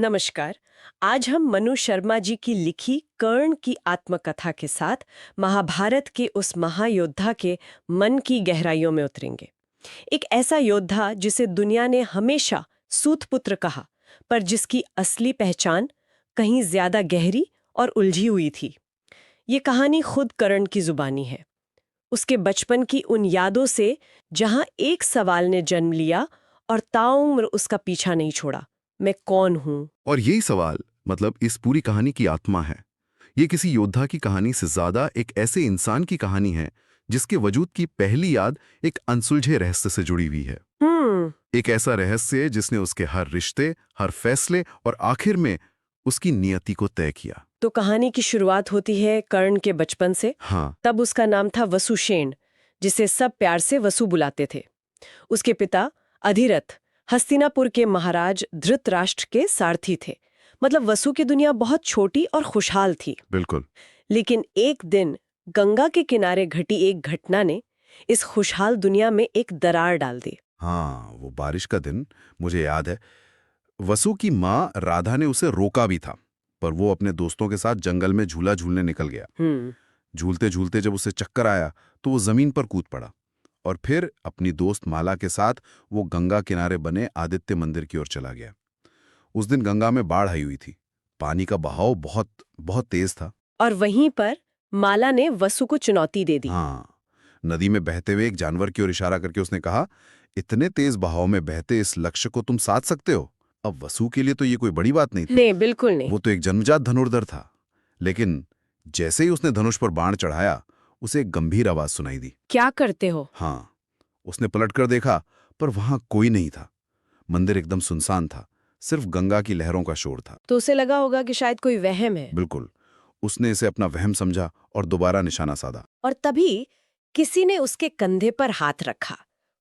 नमस्कार। आज हम मनु शर्मा जी की लिखी कर्ण की आत्मकथा के साथ महाभारत के उस महायोद्धा के मन की गहराइयों में उतरेंगे। एक ऐसा योद्धा जिसे दुनिया ने हमेशा सूतपुत्र कहा, पर जिसकी असली पहचान कहीं ज्यादा गहरी और उलझी हुई थी। ये कहानी खुद कर्ण की जुबानी है, उसके बचपन की उन यादों से जहां एक सवाल ने जन्म लिया और ताउम्र उसका पीछा नहीं छोड़ा, मैं कौन हूं। और यही सवाल मतलब इस पूरी कहानी की आत्मा है। ये किसी योद्धा की कहानी से ज्यादा एक ऐसे इंसान की कहानी है जिसके वजूद की पहली याद एक अनसुलझे रहस्य से जुड़ी हुई है। एक ऐसा रहस्य जिसने उसके हर रिश्ते, हर फैसले और आखिर में उसकी नियति को तय किया। तो कहानी की शुरुआत होती है कर्ण के बचपन से। हाँ, तब उसका नाम था वसुसेन, जिसे सब प्यार से वसु बुलाते थे। उसके पिता अधिरथ हस्तिनापुर के महाराज धृतराष्ट्र के सारथी थे। मतलब वसु की दुनिया बहुत छोटी और खुशहाल थी। बिल्कुल। लेकिन एक दिन गंगा के किनारे घटी एक घटना ने इस खुशहाल दुनिया में एक दरार डाल दी। हाँ, वो बारिश का दिन मुझे याद है। वसु की माँ राधा ने उसे रोका भी था, पर वो अपने दोस्तों के साथ जंगल में झूला झूलने निकल गया। झूलते झूलते जब उसे चक्कर आया तो वो जमीन पर कूद पड़ा और फिर अपनी दोस्त माला के साथ वो गंगा किनारे बने आदित्य मंदिर की ओर चला गया। उस दिन गंगा में बाढ़ आई हुई थी। पानी का बहाव बहुत बहुत तेज था। और वहीं पर माला ने वसु को चुनौती दे दी। हाँ, नदी में बहते हुए एक जानवर की ओर इशारा करके उसने कहा, इतने तेज बहाव में बहते इस लक्ष्य को तुम साध सकते हो? अब वसु के लिए तो ये कोई बड़ी बात नहीं थी। नहीं, बिल्कुल नहीं। वो तो एक जन्मजात धनुर्धर था। लेकिन जैसे ही उसने धनुष पर बाण चढ़ाया, उसे एक गंभीर आवाज सुनाई दी। क्या करते हो? हाँ, उसने पलटकर देखा, पर वहां कोई नहीं था। मंदिर एकदम सुनसान था, सिर्फ गंगा की लहरों का शोर था। तो उसे लगा होगा कि शायद कोई वहम है। बिल्कुल। उसने इसे अपना वहम समझा और दोबारा निशाना साधा। और तभी किसी ने उसके कंधे पर हाथ रखा।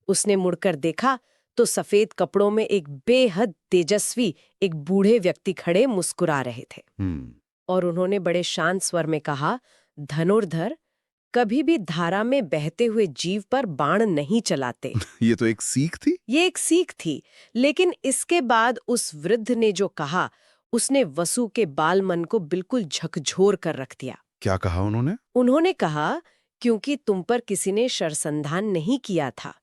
उसने मुड़कर देखा तो सफेद कपड़ों में एक बेहद तेजस्वी एक बूढ़े व्यक्ति खड़े मुस्कुरा रहे थे। और उन्होंने बड़े शांत स्वर में कहा, धनुर्धर कभी भी धारा में बहते हुए जीव पर बाण नहीं चलाते। ये तो एक सीख थी। ये एक सीख थी, लेकिन इसके बाद उस वृद्ध ने जो कहा, उसने वसु के बाल मन को बिल्कुल झकझोर कर रख दिया। क्या कहा उन्होंने? उन्होंने कहा, क्योंकि तुम पर किसी ने शरसंधान नहीं किया था।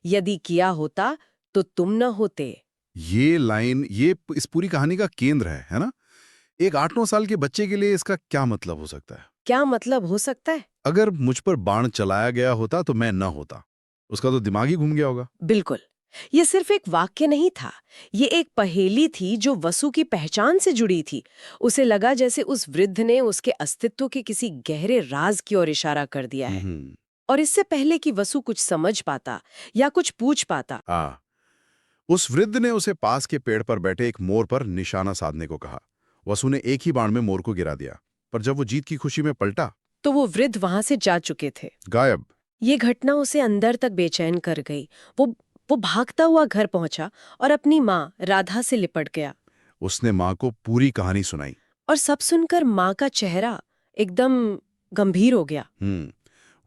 यदि किया होता तो तुम न होते। ये लाइन इस पूरी कहानी का केंद्र है ना? एक 8-9 साल के बच्चे के लिए इसका क्या मतलब हो सकता है? क्या मतलब हो सकता है? अगर मुझ पर बाण चलाया गया होता तो मैं न होता। उसका तो दिमाग ही घूम गया होगा। बिल्कुल। ये सिर्फ एक वाक्य नहीं था, ये एक पहेली थी जो वसु की पहचान से जुड़ी थी। उसे लगा जैसे उस वृद्ध ने उसके अस्तित्व के किसी गहरे राज की ओर इशारा कर दिया है। और इससे पहले कि वसु कुछ समझ पाता या कुछ पूछ पाता, उस वृद्ध ने उसे पास के पेड़ पर बैठे एक मोर पर निशाना साधने को कहा। वसु ने एक ही बाण में मोर को गिरा दिया, पर जब वो जीत की खुशी में पलटा तो वो वृद्ध वहां से जा चुके थे, गायब। ये घटना उसे अंदर तक बेचैन कर गई। वो भागता हुआ घर पहुंचा और अपनी माँ राधा से लिपट गया। उसने माँ को पूरी कहानी सुनाई। और सब सुनकर माँ का चेहरा एकदम गंभीर हो गया।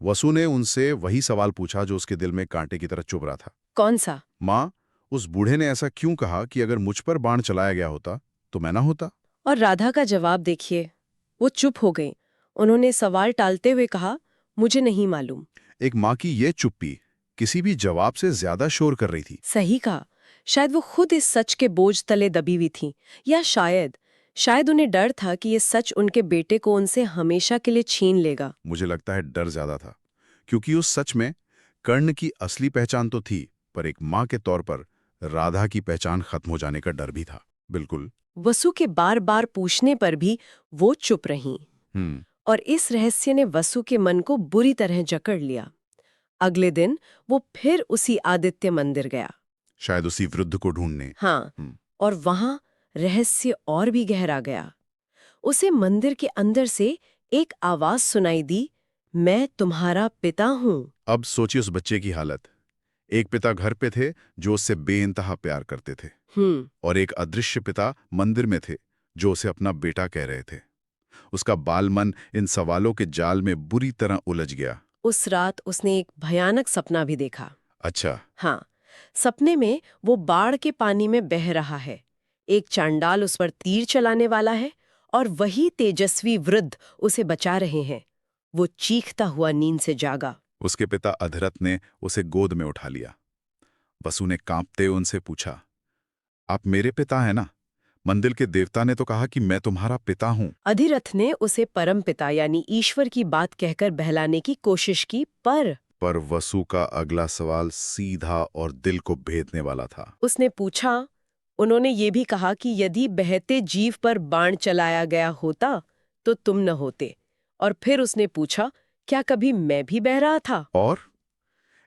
वसु ने उनसे वही सवाल पूछा जो उसके दिल में कांटे की तरह चुभ रहा था। कौन सा? माँ, उस बूढ़े ने ऐसा क्यों कहा कि अगर मुझ पर बाण चलाया गया होता तो मैं ना होता? और राधा का जवाब देखिए, वो चुप हो गई। उन्होंने सवाल टालते हुए कहा, मुझे नहीं मालूम। एक माँ की ये चुप्पी किसी भी जवाब से ज्यादा शोर कर रही थी। सही कहा। शायद वो खुद इस सच के बोझ तले दबी हुई थी, या शायद उन्हें डर था कि ये सच उनके बेटे को उनसे हमेशा के लिए छीन लेगा। मुझे लगता है डर ज्यादा था, क्योंकि उस सच में कर्ण की असली पहचान तो थी, पर एक माँ के तौर पर राधा की पहचान खत्म हो जाने का डर भी था। बिल्कुल। वसु के बार बार पूछने पर भी वो चुप रहीं। और इस रहस्य ने वसु के मन को बुरी तरह जकड़ लिया। अगले दिन वो फिर उसी आदित्य मंदिर गया, शायद उसी वृद्ध को ढूंढने। हाँ। और वहां रहस्य और भी गहरा गया। उसे मंदिर के अंदर से एक आवाज सुनाई दी, मैं तुम्हारा पिता हूँ। अब सोचिए उस बच्चे की हालत। एक पिता घर पे थे जो उससे बेइंतहा प्यार करते थे, और एक अदृश्य पिता मंदिर में थे जो उसे अपना बेटा कह रहे थे। उसका बाल मन इन सवालों के जाल में बुरी तरह उलझ गया। उस रात उसने एक भयानक सपना भी देखा। अच्छा। हाँ, सपने में वो बाढ़ के पानी में बह रहा है। एक चांडाल उस पर तीर चलाने वाला है और वही तेजस्वी वृद्ध उसे बचा रहे हैं। वो चीखता हुआ नींद से जागा। उसके पिता अधिरथ ने उसे गोद में उठा लिया। वसु ने कांपते हुए उनसे पूछा, आप मेरे पिता हैं ना? मंदिर के देवता ने तो कहा कि मैं तुम्हारा पिता हूं। अधिरथ ने उसे परम पिता यानी ईश्वर की बात कहकर बहलाने की कोशिश की, पर वसु का अगला सवाल सीधा और दिल को भेदने वाला था। उसने पूछा, उन्होंने ये भी कहा कि यदि बहते जीव पर बाण चलाया गया होता तो तुम न होते। और फिर उसने पूछा, क्या कभी मैं भी बह रहा था? और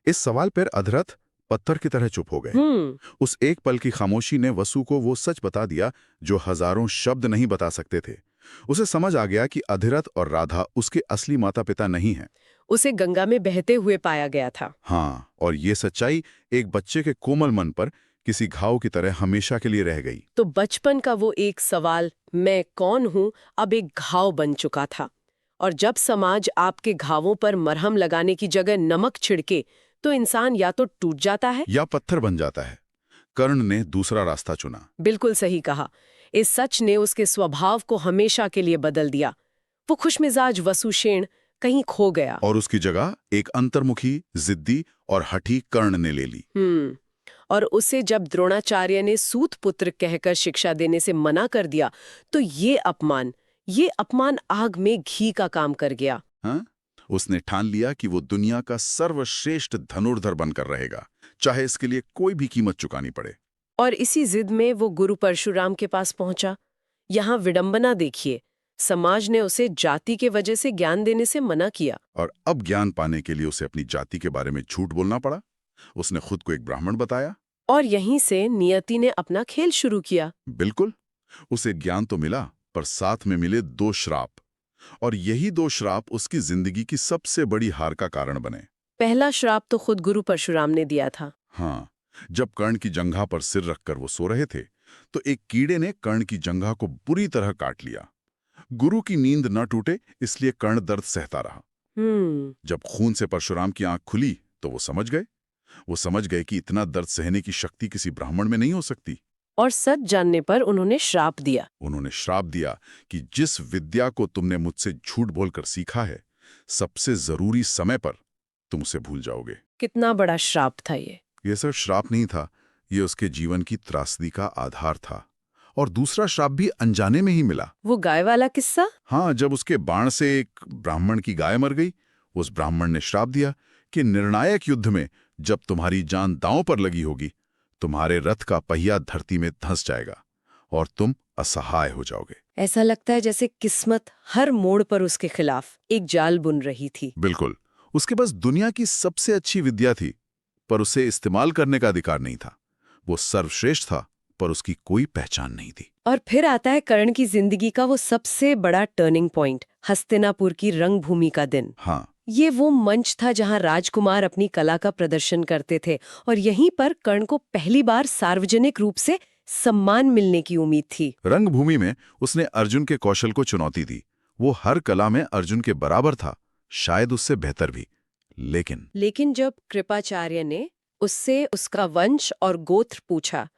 इस सवाल पर अधिरथ पत्थर की तरह चुप हो गए। उस एक पल की खामोशी ने वसु को वो सच बता दिया जो हजारों शब्द नहीं बता सकते थे। उसे समझ आ गया कि अधिरथ और राधा उसके असली माता पिता नहीं हैं। उसे गंगा में बहते हुए पाया गया था। हाँ, और ये सच्चाई एक बच्चे के कोमल मन पर किसी घाव की तरह हमेशा के लिए रह गई। तो बचपन का वो एक सवाल, मैं कौन हूं, अब एक घाव बन चुका था। और जब समाज आपके घावों पर मरहम लगाने की जगह नमक छिड़के तो इंसान या तो टूट जाता है या पत्थर बन जाता है। कर्ण ने दूसरा रास्ता चुना। बिल्कुल सही कहा। इस सच ने उसके स्वभाव को हमेशा के लिए बदल दिया। वो खुशमिजाज वसुसेन कहीं खो गया और उसकी जगह एक अंतर्मुखी, जिद्दी और हठी कर्ण ने ले ली। और उसे जब द्रोणाचार्य ने सूत पुत्र कहकर शिक्षा देने से मना कर दिया तो ये अपमान आग में घी का काम कर गया। हाँ? उसने ठान लिया कि वो दुनिया का सर्वश्रेष्ठ धनुर्धर बनकर रहेगा, चाहे इसके लिए कोई भी कीमत चुकानी पड़े। और इसी जिद में वो गुरु परशुराम के पास पहुंचा। यहाँ विडंबना देखिए, समाज ने उसे जाति के वजह से ज्ञान देने से मना किया। और अब ज्ञान पाने के लिए उसे अपनी जाति के बारे में झूठ बोलना पड़ा। उसने खुद को एक ब्राह्मण बताया। और यहीं से नियति ने अपना खेल शुरू किया। बिल्कुल, उसे ज्ञान तो मिला, पर साथ में मिले 2 श्राप। और यही 2 श्राप उसकी जिंदगी की सबसे बड़ी हार का कारण बने। पहला श्राप तो खुद गुरु परशुराम ने दिया था। हाँ, जब कर्ण की जंघा पर सिर रखकर वो सो रहे थे तो एक कीड़े ने कर्ण की जंघा को बुरी तरह काट लिया। गुरु की नींद न टूटे इसलिए कर्ण दर्द सहता रहा। जब खून से परशुराम की आंख खुली तो वो समझ गए कि इतना दर्द सहने की शक्ति किसी ब्राह्मण में नहीं हो सकती। और सच जानने पर उन्होंने श्राप दिया कि जिस विद्या को तुमने मुझसे झूठ बोलकर सीखा है, सबसे जरूरी समय पर तुम उसे भूल जाओगे। कितना बड़ा श्राप था ये। ये सिर्फ श्राप नहीं था, ये उसके जीवन की त्रासदी का आधार था। और दूसरा श्राप भी अनजाने में ही मिला। वो गाय वाला किस्सा? हाँ, जब उसके बाण से एक ब्राह्मण की गाय मर गई, उस ब्राह्मण ने श्राप दिया कि निर्णायक युद्ध में जब तुम्हारी जान दांव पर लगी होगी, तुम्हारे रथ का पहिया धरती में धंस जाएगा और तुम असहाय हो जाओगे। ऐसा लगता है जैसे किस्मत हर मोड़ पर उसके खिलाफ एक जाल बुन रही थी। बिल्कुल, उसके पास दुनिया की सबसे अच्छी विद्या थी, पर उसे इस्तेमाल करने का अधिकार नहीं था। वो सर्वश्रेष्ठ था, पर उसकी कोई पहचान नहीं थी। और फिर आता है कर्ण की जिंदगी का वो सबसे बड़ा टर्निंग पॉइंट, हस्तिनापुर की रंगभूमि का दिन। हाँ, ये वो मंच था जहां राजकुमार अपनी कला का प्रदर्शन करते थे और यहीं पर कर्ण को पहली बार सार्वजनिक रूप से सम्मान मिलने की उम्मीद थी। रंगभूमि में उसने अर्जुन के कौशल को चुनौती दी। वो हर कला में अर्जुन के बराबर था, शायद उससे बेहतर भी। लेकिन जब कृपाचार्य ने उससे उसका वंश और गोत्र पूछा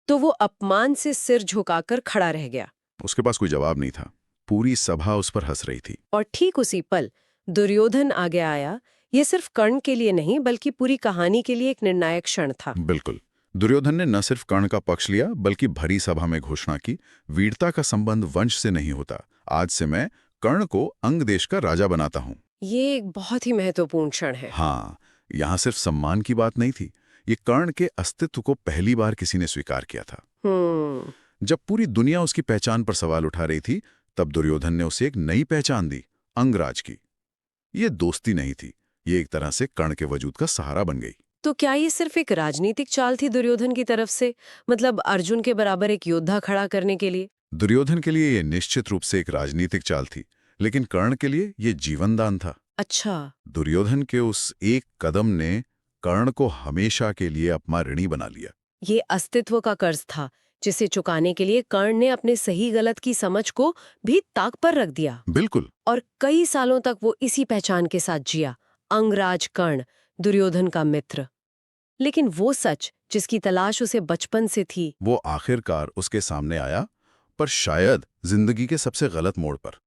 तो वो अपमान से सिर झुकाकर खड़ा रह गया। उसके पास कोई जवाब नहीं था। पूरी सभा उस पर हंस रही थी। और ठीक उसी पल दुर्योधन आगे आया। ये सिर्फ कर्ण के लिए नहीं बल्कि पूरी कहानी के लिए एक निर्णायक क्षण था। बिल्कुल, दुर्योधन ने न सिर्फ कर्ण का पक्ष लिया बल्कि भरी सभा में घोषणा की, वीरता का संबंध वंश से नहीं होता। आज से मैं कर्ण को अंग देश का राजा बनाता हूँ। ये एक बहुत ही महत्वपूर्ण क्षण है। हाँ, यहाँ सिर्फ सम्मान की बात नहीं थी, ये कर्ण के अस्तित्व को पहली बार किसी ने स्वीकार किया था। जब पूरी दुनिया उसकी पहचान पर सवाल उठा रही थी, तब दुर्योधन ने उसे एक नई पहचान दी, अंगराज की। ये दोस्ती नहीं थी, ये एक तरह से कर्ण के वजूद का सहारा बन गई। तो क्या ये सिर्फ एक राजनीतिक चाल थी दुर्योधन की तरफ से, मतलब अर्जुन के बराबर एक योद्धा खड़ा करने के लिए? दुर्योधन के लिए ये निश्चित रूप से एक राजनीतिक चाल थी, लेकिन कर्ण के लिए ये जीवनदान था। अच्छा। दुर्योधन के उस एक कदम ने कर्ण को हमेशा के लिए अपना ऋणी बना लिया। ये अस्तित्व का कर्ज था जिसे चुकाने के लिए कर्ण ने अपने सही गलत की समझ को भी ताक पर रख दिया। बिल्कुल। और कई सालों तक वो इसी पहचान के साथ जिया, अंगराज कर्ण, दुर्योधन का मित्र। लेकिन वो सच जिसकी तलाश उसे बचपन से थी। वो आखिरकार उसके सामने आया, पर शायद जिंदगी के सबसे गलत मोड़ पर।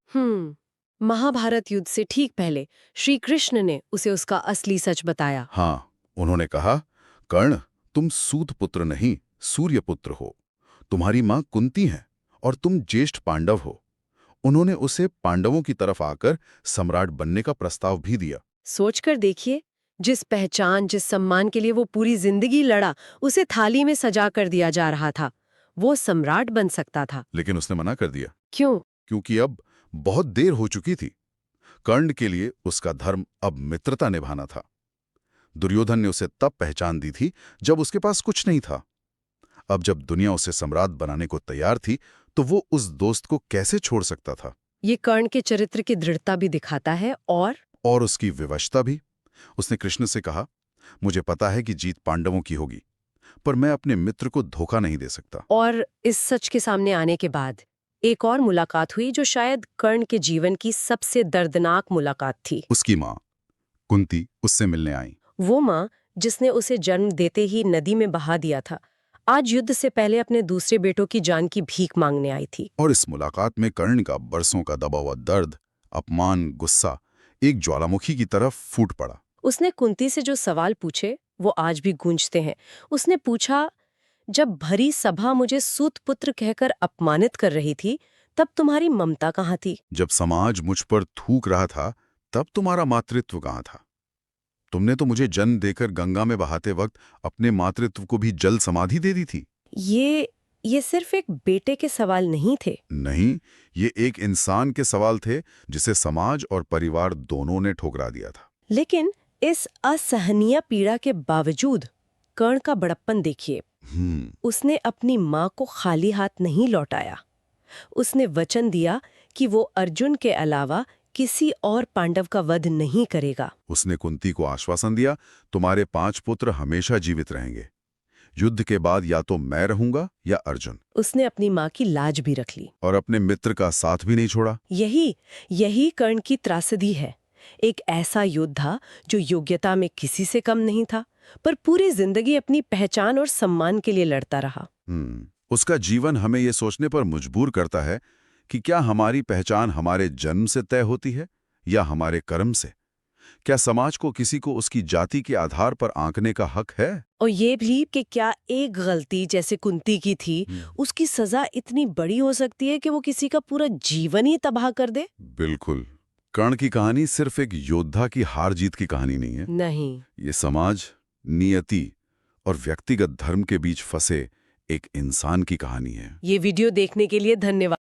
महाभारत युद्ध से ठीक पहले श्री कृष्ण ने उसे उसका असली सच बताया। हाँ, उन्होंने कहा, कर्ण, तुम सूत पुत्र नहीं, सूर्य पुत्र हो। तुम्हारी माँ कुंती है और तुम ज्येष्ठ पांडव हो। उन्होंने उसे पांडवों की तरफ आकर सम्राट बनने का प्रस्ताव भी दिया। सोचकर देखिए, जिस पहचान, जिस सम्मान के लिए वो पूरी जिंदगी लड़ा, उसे थाली में सजा कर दिया जा रहा था। वो सम्राट बन सकता था। लेकिन उसने मना कर दिया, क्यों? क्योंकि अब बहुत देर हो चुकी थी। कर्ण के लिए उसका धर्म अब मित्रता निभाना था। दुर्योधन ने उसे तब पहचान दी थी जब उसके पास कुछ नहीं था। अब जब दुनिया उसे सम्राट बनाने को तैयार थी, तो वो उस दोस्त को कैसे छोड़ सकता था? ये कर्ण के चरित्र की दृढ़ता भी दिखाता है और उसकी विवशता भी। उसने कृष्ण से कहा, मुझे पता है कि जीत पांडवों की होगी, पर मैं अपने मित्र को धोखा नहीं दे सकता। और इस सच के सामने आने के बाद एक और मुलाकात हुई जो शायद कर्ण के जीवन की सबसे दर्दनाक मुलाकात थी। उसकी माँ कुंती उससे मिलने आई। वो माँ जिसने उसे जन्म देते ही नदी में बहा दिया था, आज युद्ध से पहले अपने दूसरे बेटों की जान की भीख मांगने आई थी। और इस मुलाकात में कर्ण का बरसों का दबा हुआ दर्द, अपमान, गुस्सा एक ज्वालामुखी की तरफ फूट पड़ा। उसने कुंती से जो सवाल पूछे वो आज भी गूंजते हैं। उसने पूछा, जब भरी सभा मुझे सूत पुत्र कहकर अपमानित कर रही थी, तब तुम्हारी ममता कहाँ थी? जब समाज मुझ पर थूक रहा था, तब तुम्हारा मातृत्व कहाँ था? तुमने तो मुझे जन्म देकर गंगा में बहाते वक्त अपने मातृत्व को भी जल समाधि दे दी थी। ये सिर्फ एक बेटे के सवाल नहीं थे। नहीं, ये एक इंसान के सवाल थे जिसे समाज और परिवार दोनों ने ठुकरा दिया था। लेकिन इस असहनीय पीड़ा के बावजूद कर्ण का बड़प्पन देखिए। उसने अपनी माँ को खाली हाथ नहीं लौटाया। उसने वचन दिया कि वो अर्जुन के अलावा किसी और पांडव का वध नहीं करेगा। उसने कुंती को आश्वासन दिया, तुम्हारे 5 पुत्र हमेशा जीवित रहेंगे। युद्ध के बाद या तो मैं रहूंगा या अर्जुन। उसने अपनी माँ की लाज भी रख ली और अपने मित्र का साथ भी नहीं छोड़ा। यही कर्ण की त्रासदी है। एक ऐसा योद्धा जो योग्यता में किसी से कम नहीं था, पर पूरी जिंदगी अपनी पहचान और सम्मान के लिए लड़ता रहा। उसका जीवन हमें ये सोचने पर मजबूर करता है कि क्या हमारी पहचान हमारे जन्म से तय होती है या हमारे कर्म से? क्या समाज को किसी को उसकी जाति के आधार पर आंकने का हक है? और ये भी कि क्या एक गलती जैसे कुंती की थी, उसकी सजा इतनी बड़ी हो सकती है कि वो किसी का पूरा जीवन ही तबाह कर दे? बिल्कुल। कर्ण की कहानी सिर्फ एक योद्धा की हार जीत की कहानी नहीं है। नहीं, ये समाज, नियति और व्यक्तिगत धर्म के बीच फंसे एक इंसान की कहानी है। ये वीडियो देखने के लिए धन्यवाद।